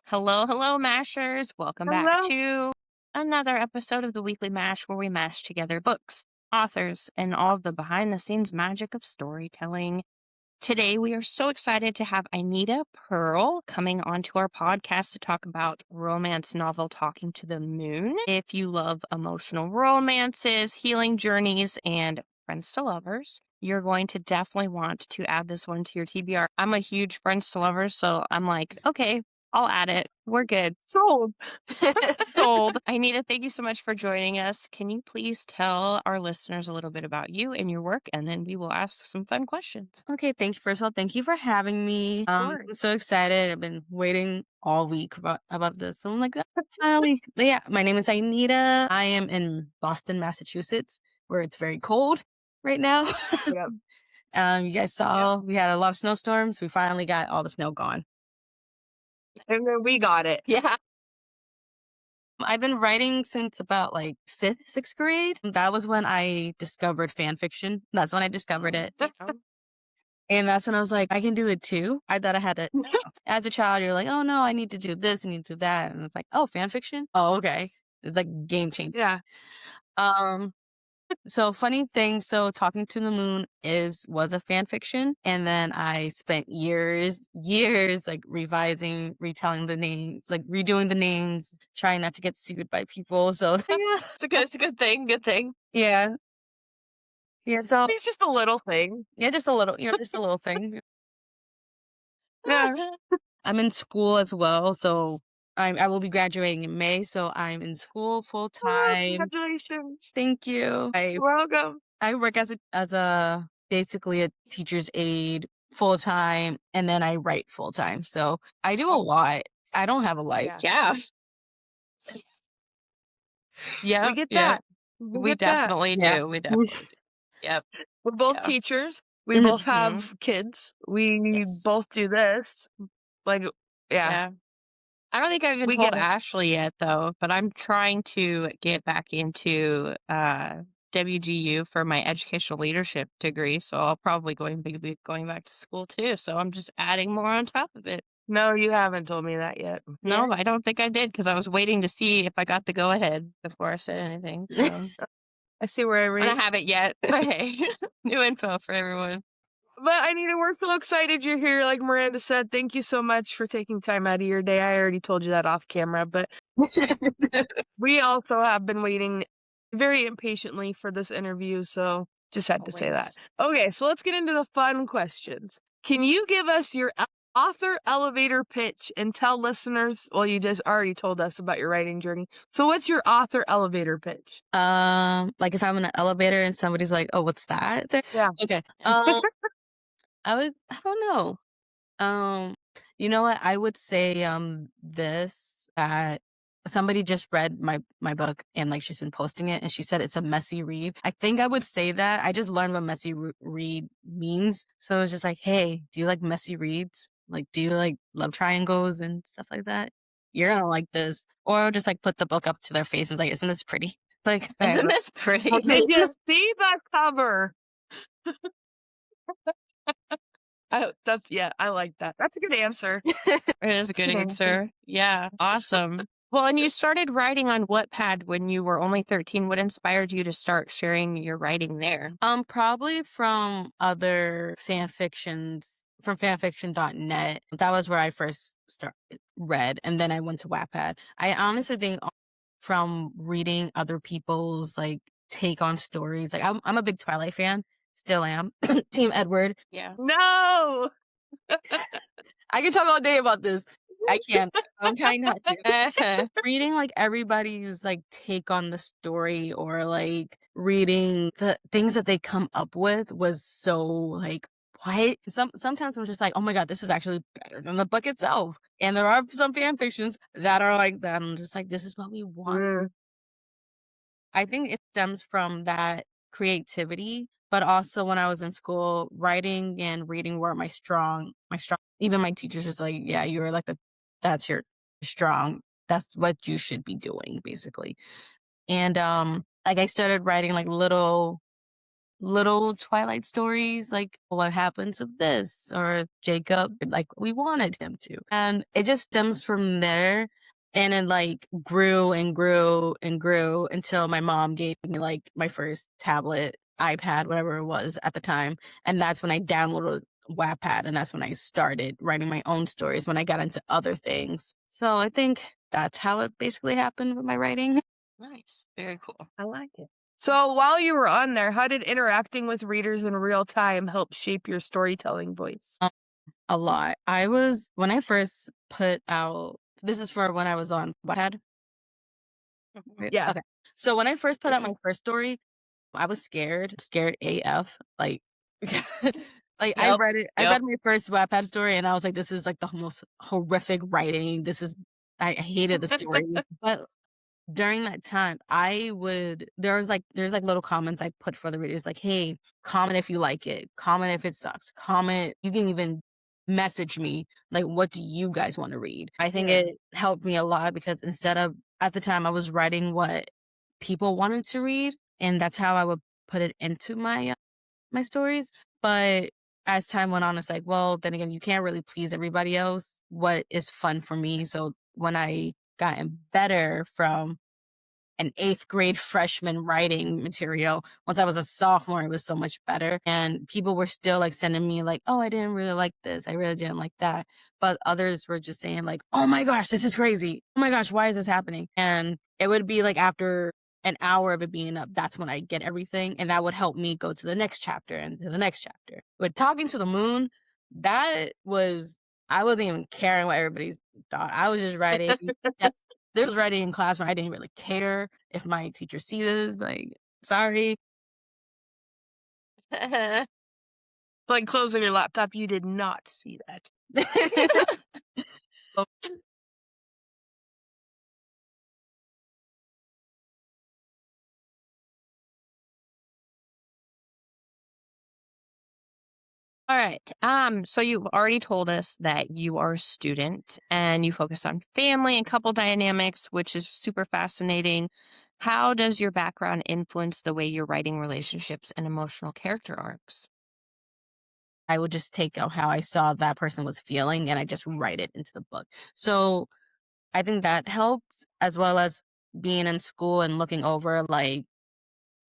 Hello, hello, Mashers. Welcome back Hello. to another episode of the Weekly Mash where we mash together books, authors, and all the behind the scenes magic of storytelling. Today, we are so excited to have Ineda Pearl coming onto our podcast to talk about romance novel Talking to the Moon. If you love emotional romances, healing journeys, and friends to lovers, you're going to definitely want to add this one to your TBR. I'm a huge friends to lovers, so I'm like, okay, I'll add it. We're good. Sold. Sold. Ineda, thank you so much for joining us. Can you please tell our listeners a little bit about you and your work, and then we will ask some fun questions. Okay, thank you. First of all, thank you for having me. I'm course. so excited. I've been waiting all week about this. So I'm like, "Ah, finally." But yeah, my name is Ineda. I am in Boston, Massachusetts, where it's very cold right now. Yep. You guys saw we had a lot of snowstorms. We finally got all the snow gone. And then we got it. Yeah. I've been writing since about like fifth, sixth grade. That was when I discovered fan fiction. That's when I discovered it. And that's when I was like, I can do it too. I thought I had to, as a child, you're like, oh no, I need to do this, I need to do that. And it's like, oh, fan fiction? Oh, okay. It's like game changer. Yeah. Um, so funny thing, so Talking to the Moon was a fan fiction. And then I spent years like revising, retelling the names, like redoing the names, trying not to get sued by people. So yeah. It's a good thing. Good thing. Yeah. Yeah. So It's just a little thing. yeah, just a little, just a little thing. Yeah. I'm in school as well, so I will be graduating in May, so I'm in school full Oh, time. congratulations. Thank you. You're welcome. I work as a basically a teacher's aide full time, and then I write full time. So I do a lot. I don't have a life. Yeah. Yeah. We get Yeah. that. We get that. Definitely Yeah. do. We definitely do. Yep. We're both Yeah. teachers. We Mhm. both have kids. We Yes. both do this. Like, yeah. Yeah. I don't think I've even We told get it. Ashley yet, though, but I'm trying to get back into WGU for my educational leadership degree. So I'll probably be going back to school too. So I'm just adding more on top of it. No, you haven't told me that yet. No, I don't think I did because I was waiting to see if I got the go ahead before I said anything. So I see where I and read. I haven't yet. But hey, new info for everyone. But Anita, we're so excited you're here. Like Miranda said, thank you so much for taking time out of your day. I already told you that off camera, but we also have been waiting very impatiently for this interview, so just had to say that. Okay, so let's get into the fun questions. Can you give us your author elevator pitch and tell listeners, well, you just already told us about your writing journey. So what's your author elevator pitch? Like if I'm in an elevator and somebody's like, "Oh, what's that?" Yeah. Okay. I don't know. You know what? I would say this that somebody just read my book and like she's been posting it and she said it's a messy read. I think I would say that. I just learned what messy read means. So it's just like, "Hey, do you like messy reads? Like do you like love triangles and stuff like that? You're gonna like this." Or just like put the book up to their face and it's like, "Isn't this pretty?" Like, Isn't this pretty? Did you see the cover? I like that. That's a good answer. It is a good answer. Yeah, awesome. Well, and you started writing on Wattpad when you were only 13. What inspired you to start sharing your writing there? Probably from other fan fictions, from fanfiction.net. That was where I first read, and then I went to Wattpad. I honestly think from reading other people's like take on stories. Like I'm a big Twilight fan, still am. Team Edward. Yeah. No. I can talk all day about this. I can't. I'm trying not to. Reading like everybody's like take on the story or like reading the things that they come up with was so like what? Sometimes I'm just like, oh my god, this is actually better than the book itself. And there are some fan fictions that are like that. I'm just like, this is what we want. I think it stems from that creativity, but also when I was in school, writing and reading were my strong. Even my teachers was like, "Yeah, you're like that's your strong. That's what you should be doing, basically." And like I started writing like little little Twilight stories, like what happens of this or Jacob, like we wanted him to. And it just stems from there. And it like grew and grew and grew until my mom gave me like my first tablet, iPad, whatever it was at the time. And that's when I downloaded Wattpad, and that's when I started writing my own stories when I got into other things. So I think that's how it basically happened with my writing. Nice. Very cool. I like it. So while you were on there, how did interacting with readers in real time help shape your storytelling voice? A lot. When I first put out, this is for when I was on Wattpad, right? Yeah. Okay. So when I first put out my first story, I was scared AF. Like, like Yep. I Yep. read my first Wattpad story and I was like, this is like the most horrific writing. I hated the story. But during that time, there's like little comments I put for the readers, like, hey, comment if you like it, comment if it sucks, comment. You can even message me, like, what do you guys want to read? I think Yeah. it helped me a lot because instead of at the time I was writing what people wanted to read, and that's how I would put it into my stories. But as time went on, it's like, well, then again, you can't really please everybody else. What is fun for me? So when I gotten better from an 8th grade freshman writing material. Once I was a sophomore, it was so much better. And people were still like sending me like, oh, I didn't really like this. I really didn't like that. But others were just saying like, oh my gosh, this is crazy. Oh my gosh, why is this happening? And it would be like after an hour of it being up, that's when I get everything. And that would help me go to the next chapter and to the next chapter. But Talking to the Moon, I wasn't even caring what everybody thought. I was just writing. This was writing in class where I didn't really care if my teacher sees this, like, sorry. Like closing your laptop, you did not see that. All right. So you've already told us that you are a student and you focus on family and couple dynamics, which is super fascinating. How does your background influence the way you're writing relationships and emotional character arcs? I would just take out how I saw that person was feeling and I just write it into the book. So I think that helps, as well as being in school and looking over like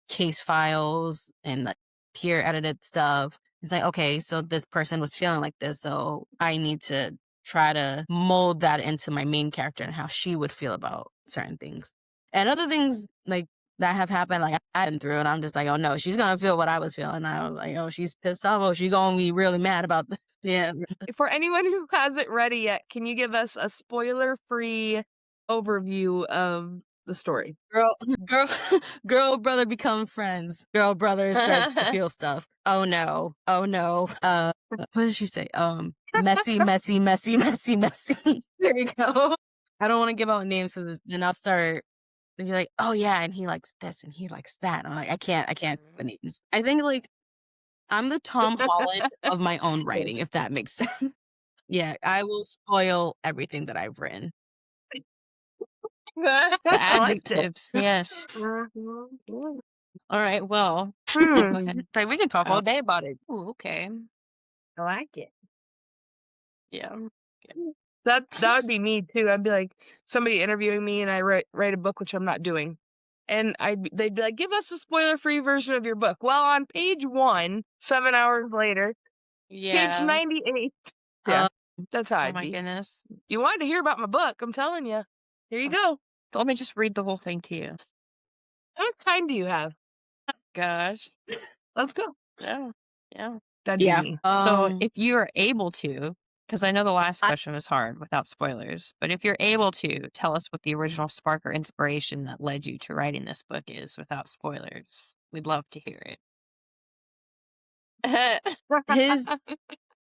case files and like peer edited stuff. It's like, okay, so this person was feeling like this, so I need to try to mold that into my main character and how she would feel about certain things. And other things like that have happened, like I've been through, and I'm just like, oh no, she's gonna feel what I was feeling. I was like, oh, she's pissed off. Oh, she's gonna be really mad about this. Yeah. For anyone who hasn't read it yet, can you give us a spoiler-free overview of the story? Girl, girl, girl, brother become friends. Girl, brother starts to feel stuff. Oh no. Oh no. What did she say? Messy, messy, messy, messy, messy. There you go. I don't want to give out names because then I'll start and be like, oh yeah, and he likes this and he likes that. I'm like, I can't say the names. I think like I'm the Tom Holland of my own writing, if that makes sense. Yeah, I will spoil everything that I've written. The I liked it. adjectives, yes. Mhm. All right. Well, go Hmm. ahead. Like we can talk all day about it. Ooh, okay. I like it. Yeah. That would be me too. I'd be like somebody interviewing me, and I write a book, which I'm not doing, and they'd be like, "Give us a spoiler-free version of your book." Well, on page 1, 7 hours later, page Yeah. 98. Yeah, Uh, that's how Oh I'd my be. goodness. You wanted to hear about my book? I'm telling you. Here you go. So let me just read the whole thing to you. How much time do you have? Gosh. Let's go. Yeah. Yeah. That'd be yeah. me. So if you're able to, because I know the last I, question was hard without spoilers, but if you're able to, tell us what the original spark or inspiration that led you to writing this book is without spoilers. We'd love to hear it. his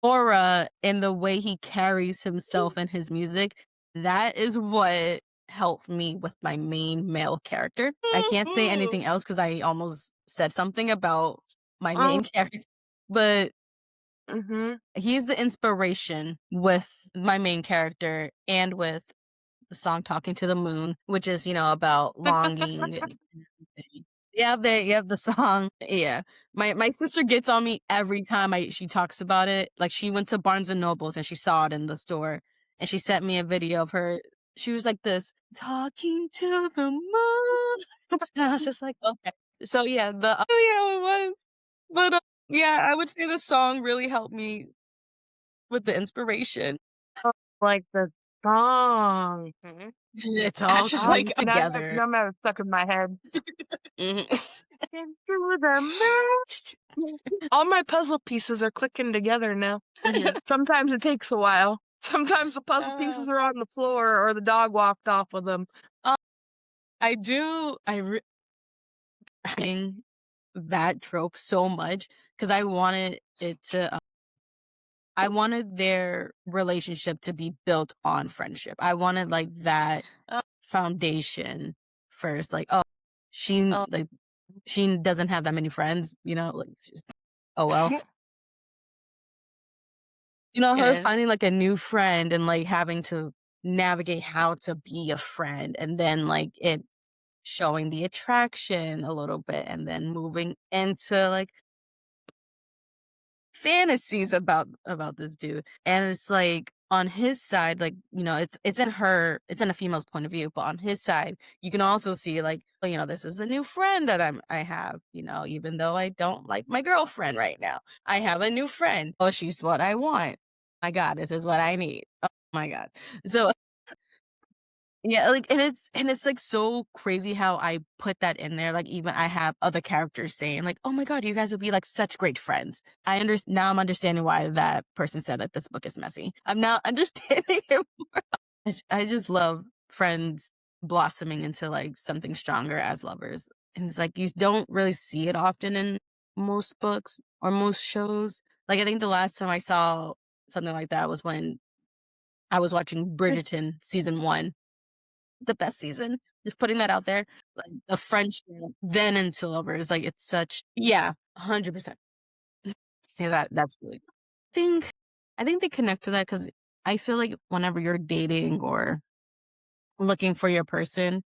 aura and the way he carries himself and his music, that is what helped me with my main male character. I can't say anything else because I almost said something about my Oh, main character, but mhm. he's the inspiration with my main character and with the song Talking to the Moon, which is, about longing and everything. Yeah, you have the song. Yeah. My sister gets on me every time she talks about it. Like, she went to Barnes& and Nobles and she saw it in the store, and she sent me a video of her. She was like this, "Talking to the moon." And I was just like, "Okay." So, yeah, yeah, it was. But, yeah, I would say the song really helped me with the inspiration. Oh, like the song. Mhm. It's That's all just Oh, coming like see, now together. now I'm stuck in my head. Mhm. Into the moon. All my puzzle pieces are clicking together now. Mhm. Sometimes it takes a while. Sometimes the puzzle Uh, pieces are on the floor or the dog walked off with them. uh, I think that trope so much because I wanted their relationship to be built on friendship. I wanted like that foundation first. Like, oh, she Oh, like she doesn't have that many friends, like oh well. it Her is. finding like a new friend and like having to navigate how to be a friend, and then like it showing the attraction a little bit, and then moving into like fantasies about this dude. And it's like on his side, like, it's in a female's point of view, but on his side, you can also see like, oh, this is a new friend that I have, even though I don't like my girlfriend right now. I have a new friend. Oh, she's what I want. My God, this is what I need. Oh my God. So yeah, like, and it's like so crazy how I put that in there. Like, even I have other characters saying like, "Oh my god, you guys would be like such great friends." Now I'm understanding why that person said that this book is messy. I'm now understanding it. I just love friends blossoming into like something stronger as lovers. And it's like you don't really see it often in most books or most shows. Like, I think the last time I saw something like that was when I was watching Bridgerton season 1, the best season. Just putting that out there. Like, the friendship then into lovers, like, it's such, yeah, 100%. Yeah, that's really, think I think they connect to that because I feel like whenever you're dating or looking for your person,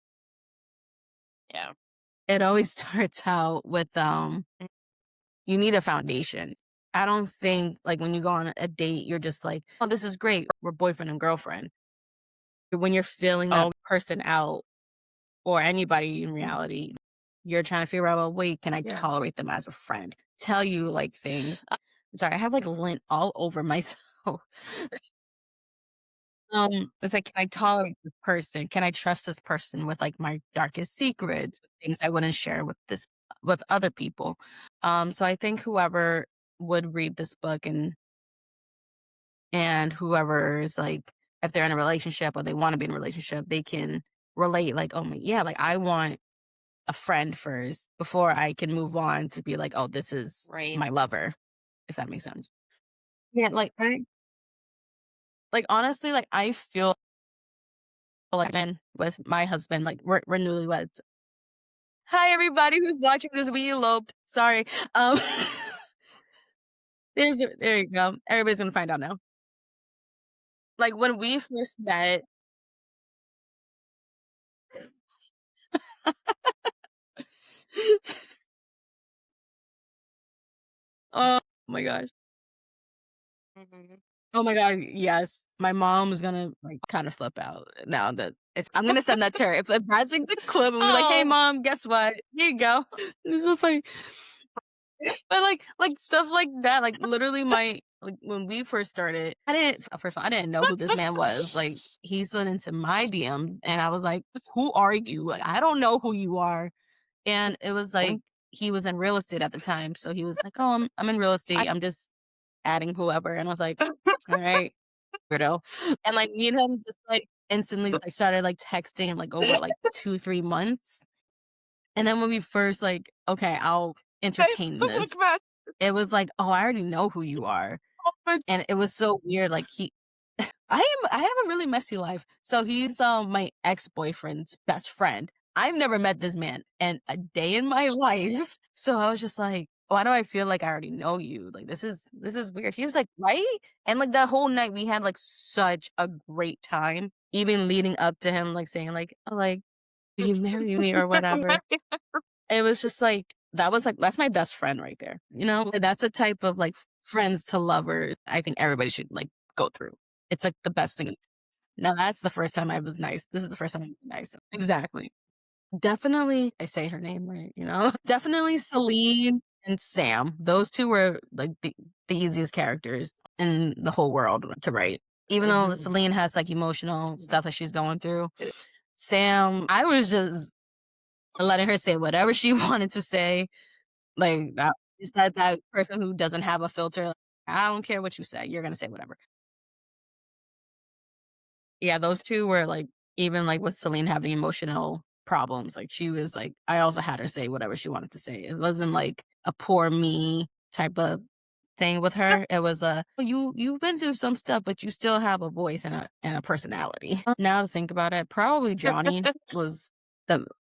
Yeah. it always starts out with, you need a foundation. I don't think, like, when you go on a date, you're just like, "Oh, this is great. We're boyfriend and girlfriend." When you're feeling that Oh, person out, or anybody in reality, you're trying to figure out, well, wait, can I Yeah. tolerate them as a friend? Tell you like things. Sorry, I have like lint all over myself. It's like, can I tolerate this person? Can I trust this person with like my darkest secrets, things I wouldn't share with other people? So I think whoever would read this book, and whoever is like, if they're in a relationship or they want to be in a relationship, they can relate like, oh my, yeah, like I want a friend first before I can move on to be like, "Oh, this is right. my lover," if that makes sense. Yeah, honestly, like, I feel like I'm with my husband, like, we're newlyweds. Hi, everybody who's watching this, we eloped. Sorry. Um, there you go. Everybody's gonna find out now. Like, when we first met. Oh my gosh. Mhm. Oh my god, yes. My mom's gonna, like, kinda flip out now that I'm gonna send that to her. If that's, like, the clip and we're like, "Hey, Oh, mom, guess what? Here you go." It's so funny. But, like, stuff like that, like, literally when we first started, first of all, I didn't know who this man was. Like, he slid into my DMs, and I was like, "Who are you? Like, I don't know who you are." And it was like, he was in real estate at the time, so he was like, "Oh, I'm in real I estate. I'm just adding whoever." And I was like, "Alright, weirdo." And, like, me and him just, like, instantly, like, started, like, texting, like, over, like, 2, 3 months. And then when we first, like, "Okay, I'll entertain this," Look back. it was like, "Oh, I already know who you are." Oh my And it was so weird, like, I have a really messy life. So he's, my ex-boyfriend's best friend. I've never met this man in a day in my life. So I was just like, "Why do I feel like I already know you? Like, this is weird." He was like, "Right?" And, like, that whole night, we had, like, such a great time, even leading up to him, like, saying, like, "Oh, like, will you marry me?" or whatever. it was just like, that's my best friend right there. You know, that's the type of like friends to lovers I think everybody should like go through. It's like the best thing. Now that's the first time I was nice. This is the first time I was nice. Exactly. Definitely, I say her name right, you know? Definitely Celine and Sam. Those two were like the easiest characters in the whole world to write. Even though Celine has like emotional stuff that she's going through, Sam, I was just letting her say whatever she wanted to say. Like that is that person who doesn't have a filter. Like, I don't care what you say. You're gonna say whatever. Yeah, those two were like even like with Celine having emotional problems, like she was like I also had her say whatever she wanted to say. It wasn't like a poor me type of thing with her. It was a "Oh, you've been through some stuff, but you still have a voice and a personality." Now to think about it, probably Johnny was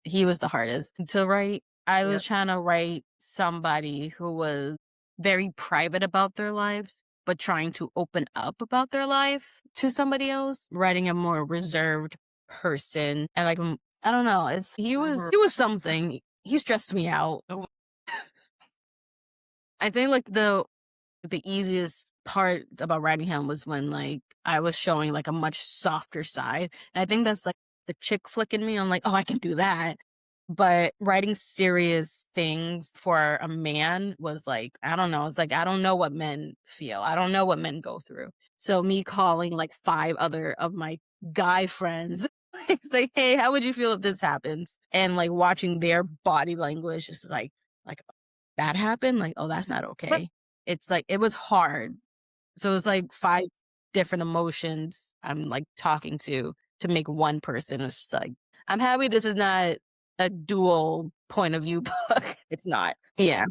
he was the hardest to write. I was trying to write somebody who was very private about their lives, but trying to open up about their life to somebody else, writing a more reserved person. And like, I don't know, he was something. He stressed me out. I think like the easiest part about writing him was when like I was showing like a much softer side. And I think that's like the chick flick in me. I'm like, oh, I can do that. But writing serious things for a man was like, I don't know. It's like, I don't know what men feel. I don't know what men go through. So me calling like 5 other of my guy friends, it's like, hey, how would you feel if this happens? And like watching their body language is like that happened. Like, oh, that's not okay. It's like, it was hard. So it's like 5 different emotions I'm like talking to make one person. It's just like, I'm happy this is not a dual point of view book. It's not. Yeah.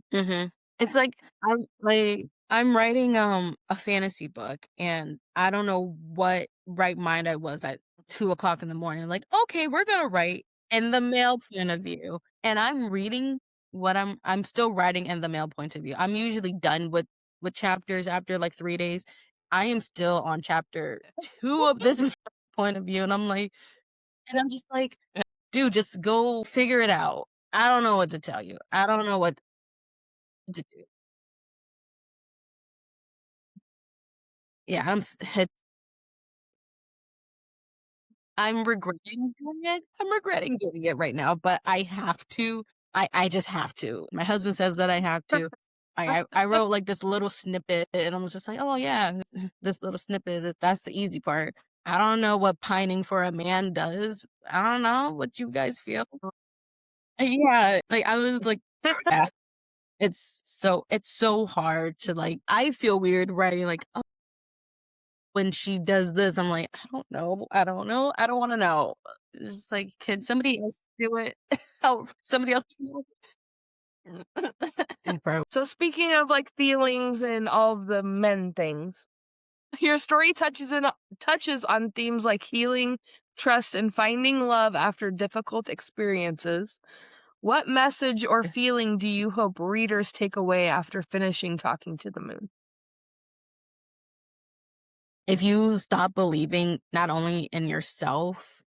It's like I'm writing a fantasy book and I don't know what right mind I was at 2 o'clock in the morning. Like, okay, we're gonna write in the male point of view. And I'm reading what I'm still writing in the male point of view. I'm usually done with chapters after like 3 days. I am still on chapter 2 of this point of view. And I'm just like, dude, just go figure it out. I don't know what to tell you. I don't know what to do. Yeah, I'm regretting doing it. I'm regretting doing it right now, but I have to. I just have to. My husband says that I have to. I wrote like this little snippet and I was just like, oh yeah, this little snippet, that's the easy part. I don't know what pining for a man does. I don't know what you guys feel. Yeah, like I was like, yeah, it's so hard to like, I feel weird writing like, oh, when she does this, I'm like, I don't know. I don't know. I don't want to know. It's just like, can somebody else do it? Oh, somebody else do it? Bro. So speaking of like feelings and all of the men things, your story touches on themes like healing, trust, and finding love after difficult experiences. What message or feeling do you hope readers take away after finishing Talking to the Moon? If you stop believing not only in yourself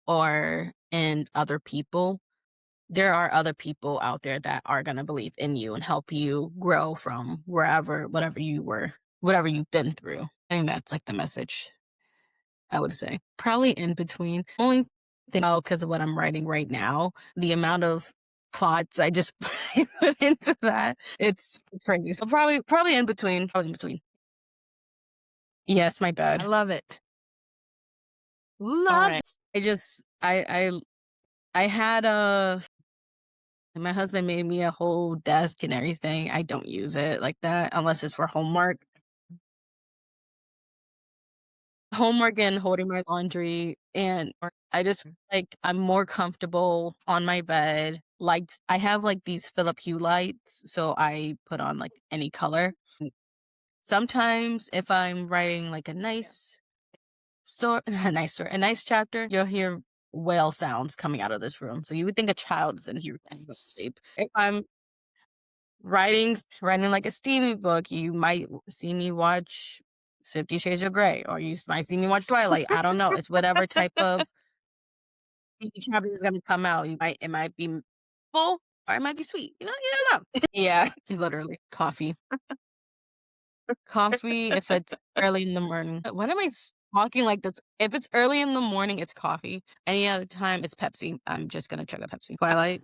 or in other people, there are other people out there that are going to believe in you and help you grow from whatever you've been through. I think that's like the message I would say. Probably in between. Only thing because of what I'm writing right now, the amount of plots I just put into that, it's crazy. So probably in between. Probably in between. Yes, my I bad. love it. All Love right. I had my husband made me a whole desk and everything. I don't use it like that unless it's for homework. Homework and holding my laundry, and I just feel like I'm more comfortable on my bed. Like I have like these Philip Hue lights, so I put on like any color. Sometimes if I'm writing like a nice a nice chapter, you'll hear whale sounds coming out of this room. So you would think a child is in here trying to go to sleep. If I'm writing like a steamy book, you might see me watch 50 Shades of Grey, or you might see me watch Twilight. I don't know. It's whatever type of TV chapter is gonna come out. It might be full, or it might be sweet. You don't know. Yeah, literally coffee. Coffee if it's early in the morning. When am I talking like this? If it's early in the morning, it's coffee. Any other time, it's Pepsi. I'm just gonna chug a Pepsi. Twilight.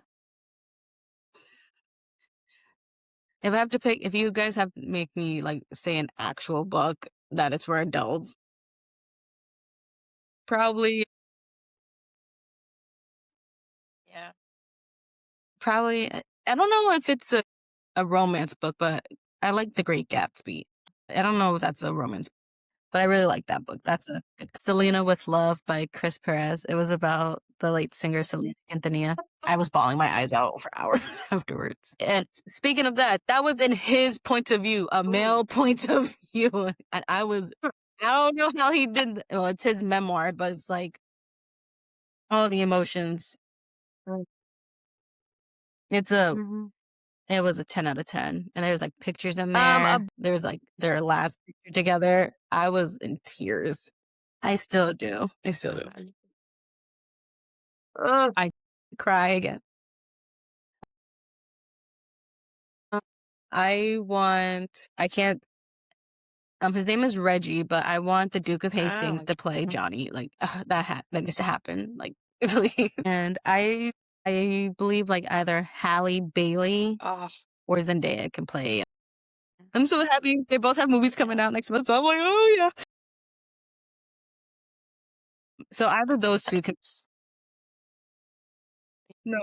If I have to pick, if you guys have to make me like say an actual book that is for adults, probably, Yeah. probably. I don't know if it's a romance book, but I like The Great Gatsby. I don't know if that's a romance, but I really like that book. That's a good. Selena with Love by Chris Perez. It was about the late singer Selena Quintanilla. I was bawling my eyes out for hours afterwards. And speaking of that, that was in his point of view, a male point of view. And I don't know how he did. Well, it's his memoir, but it's like all the emotions. Mm. It's It was a 10 out of 10. And there's like pictures in there. There was like their last picture together. I was in tears. I still do. I still do. I cry again. I can't, his name is Reggie, but I want the Duke of Hastings to play Johnny. Like, that needs to happen. Like, really. And I believe like either Halle Bailey or Zendaya can play. I'm so happy. They both have movies coming out next month. So I'm like, oh yeah. So either those two can. No,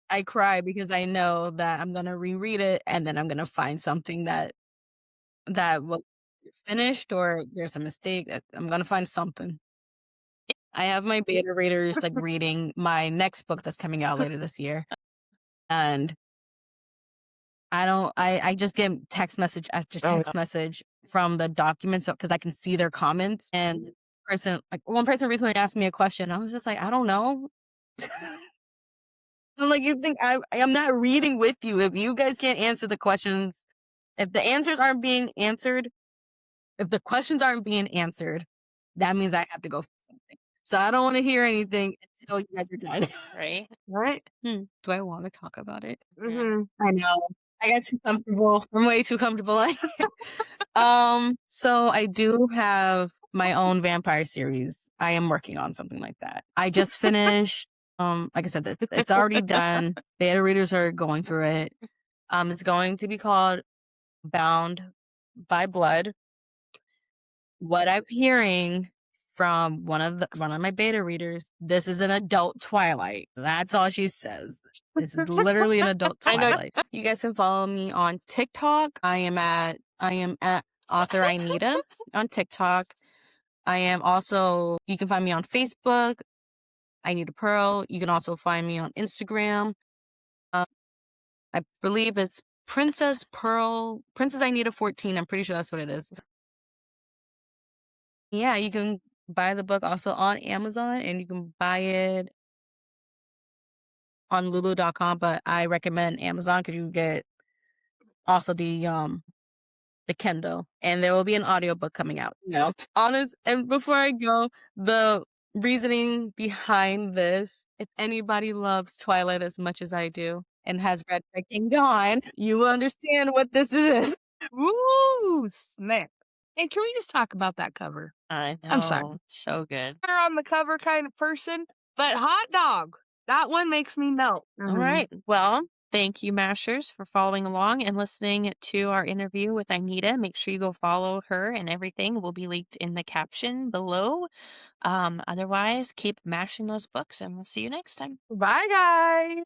I cry because I know that I'm gonna reread it and then I'm gonna find something that was finished or there's a mistake. I'm gonna find something. I have my beta readers like reading my next book that's coming out later this year, and I just get text message after text message from the documents because I can see their comments. And one person recently asked me a question. I was just like, I don't know. I'm like, you think I'm not reading with you if you guys can't answer the questions, if the answers aren't being answered, if the questions aren't being answered, that means I have to go for something. So I don't want to hear anything until you guys are done. Right? Right? Do I want to talk about it? Mm-hmm. I know. I got too comfortable. I'm way too comfortable. So I do have my own vampire series. I am working on something like that. I just finished. Like I said, it's already done. Beta readers are going through it. It's going to be called Bound by Blood. What I'm hearing from one of my beta readers, this is an adult Twilight. That's all she says. This is literally an adult Twilight. You guys can follow me on TikTok. I am at author Ineda on TikTok. I am also, you can find me on Facebook, Ineda Pearl. You can also find me on Instagram. I believe it's Princess Ineda 14. I'm pretty sure that's what it is. Yeah, you can buy the book also on Amazon and you can buy it on lulu.com, but I recommend Amazon because you get also the Kindle, and there will be an audiobook coming out. No. Honest, and before I go, the reasoning behind this, if anybody loves Twilight as much as I do and has read Breaking Dawn, you will understand what this is. Ooh, snap. Hey, can we just talk about that cover? I know. I'm sorry. So good. I'm on the cover kind of person, but hot dog, that one makes me melt. All right. Well, thank you, Mashers, for following along and listening to our interview with Ineda. Make sure you go follow her, and everything will be linked in the caption below. Otherwise, keep mashing those books, and we'll see you next time. Bye, guys.